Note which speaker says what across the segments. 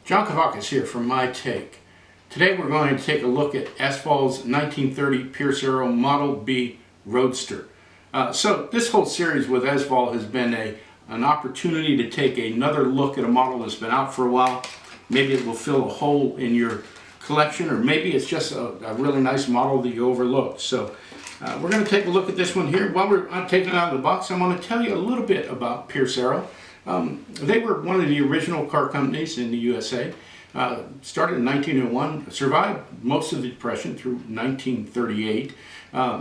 Speaker 1: John Kavakis here from My Take. Today we're going to take a look at Esval's 1930 Pierce Arrow Model B Roadster. So this whole series with Esval has been an opportunity to take another look at a model that's been out for a while. Maybe it will fill a hole in your collection, or maybe it's just a really nice model that you overlooked. So we're going to take a look at this one here. While we're taking it out of the box, I want to tell you a little bit about Pierce Arrow. They were one of the original car companies in the USA. Started in 1901, survived most of the Depression through 1938.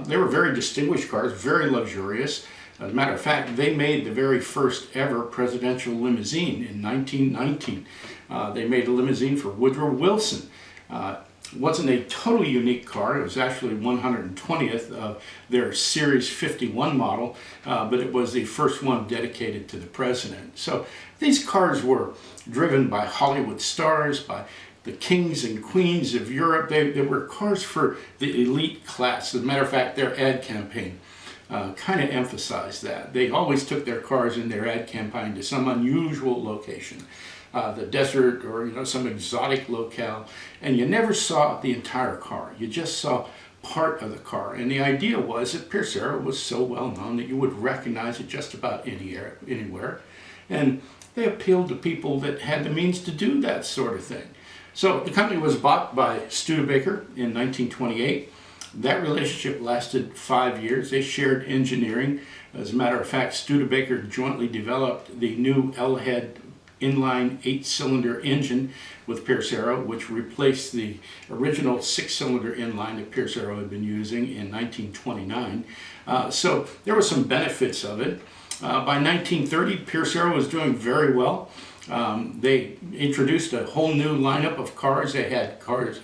Speaker 1: They were very distinguished cars, very luxurious. As a matter of fact, they made the very first ever presidential limousine in 1919. They made a limousine for Woodrow Wilson. It wasn't a totally unique car. It was actually 120th of their Series 51 model, but it was the first one dedicated to the president. So these cars were driven by Hollywood stars, by the kings and queens of Europe. They were cars for the elite class. As a matter of fact, their ad campaign kind of emphasized that. They always took their cars in their ad campaign to some unusual location. The desert, or some exotic locale, and you never saw the entire car. You just saw part of the car, and the idea was that Pierce Arrow was so well known that you would recognize it just about anywhere, and they appealed to people that had the means to do that sort of thing. So the company was bought by Studebaker in 1928. That relationship lasted 5 years. They shared engineering. As a matter of fact, Studebaker jointly developed the new L-head inline 8-cylinder engine with Pierce Arrow, which replaced the original 6-cylinder inline that Pierce Arrow had been using in 1929. So there were some benefits of it. By 1930, Pierce Arrow was doing very well. They introduced a whole new lineup of cars. They had cars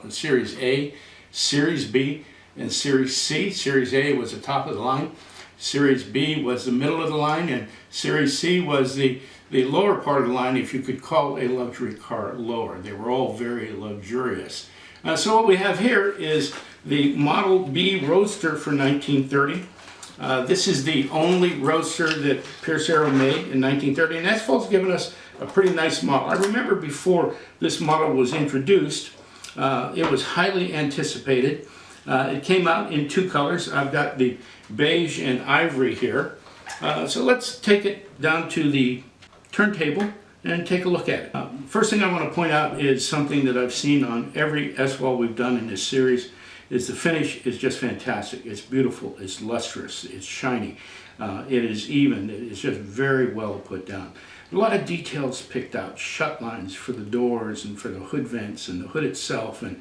Speaker 1: Series A, Series B, and Series C. Series A was the top of the line. Series B was the middle of the line, and Series C was the lower part of the line, if you could call a luxury car lower. They were all very luxurious. So what we have here is the Model B Roadster for 1930. This is the only Roadster that Pierce Arrow made in 1930, and Esval's given us a pretty nice model. I remember before this model was introduced, it was highly anticipated. It came out in two colors. I've got the beige and ivory here. So let's take it down to the turntable and take a look at it. First thing I want to point out is something that I've seen on every Esval we've done in this series, is the finish is just fantastic. It's beautiful, it's lustrous, it's shiny, it is even, it's just very well put down. A lot of details picked out, shut lines for the doors and for the hood vents and the hood itself, and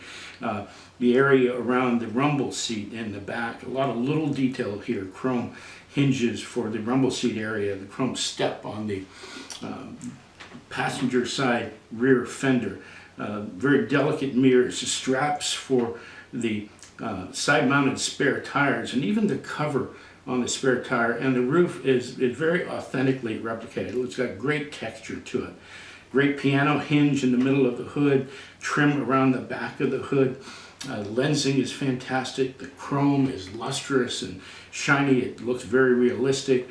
Speaker 1: the area around the rumble seat in the back. A lot of little detail here, chrome hinges for the rumble seat area, the chrome step on the passenger side rear fender, very delicate mirrors, straps for the side-mounted spare tires, and even the cover on the spare tire, and the roof is very authentically replicated. It's got great texture to it. Great piano hinge in the middle of the hood, trim around the back of the hood. Lensing is fantastic. The chrome is lustrous and shiny. It looks very realistic.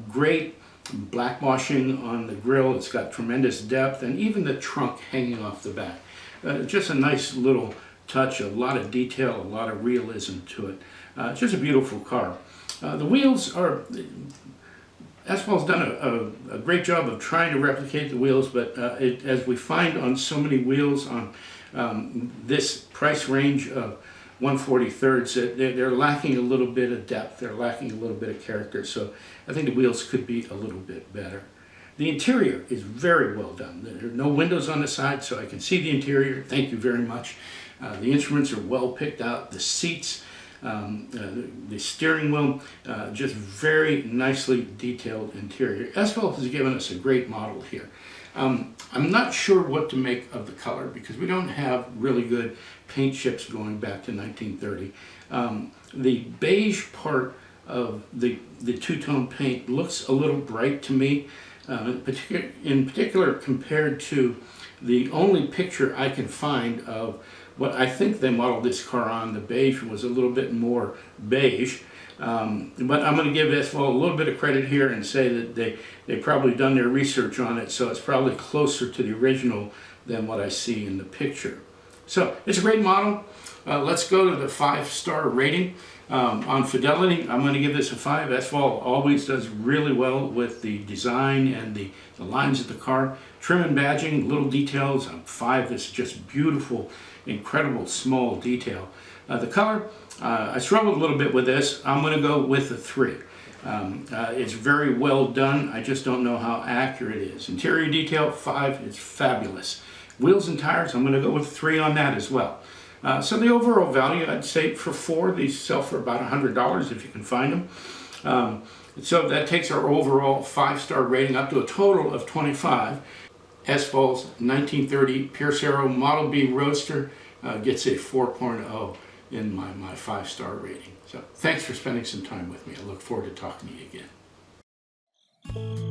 Speaker 1: Great black washing on the grille. It's got tremendous depth, and even the trunk hanging off the back. Just a nice little touch, a lot of detail, a lot of realism to it. It's just a beautiful car. The wheels are, Esval's done a great job of trying to replicate the wheels, but as we find on so many wheels on this price range of 1/43, they're lacking a little bit of depth, they're lacking a little bit of character, so I think the wheels could be a little bit better. The interior is very well done. There are no windows on the side, so I can see the interior. Thank you very much. The instruments are well picked out. The seats, the steering wheel, just very nicely detailed interior. Esval has given us a great model here. I'm not sure what to make of the color because we don't have really good paint chips going back to 1930. The beige part of the two-tone paint looks a little bright to me, in particular compared to the only picture I can find of what I think they modeled this car on. The beige was a little bit more beige. But I'm going to give Esval a little bit of credit here and say that they probably done their research on it, so it's probably closer to the original than what I see in the picture. So it's a great model. Let's go to the 5-star rating. On fidelity, I'm going to give this a 5. Esval always does really well with the design and the lines of the car. Trim and badging, little details. 5 is just beautiful, incredible small detail. The color, I struggled a little bit with this. I'm going to go with a 3. It's very well done. I just don't know how accurate it is. Interior detail, 5. It's fabulous. Wheels and tires, I'm going to go with 3 on that as well. So the overall value, I'd say for 4, these sell for about $100 if you can find them. So that takes our overall 5-star rating up to a total of 25. Esval's 1930 Pierce Arrow Model B Roadster gets a 4.0 in my 5-star rating. So thanks for spending some time with me. I look forward to talking to you again.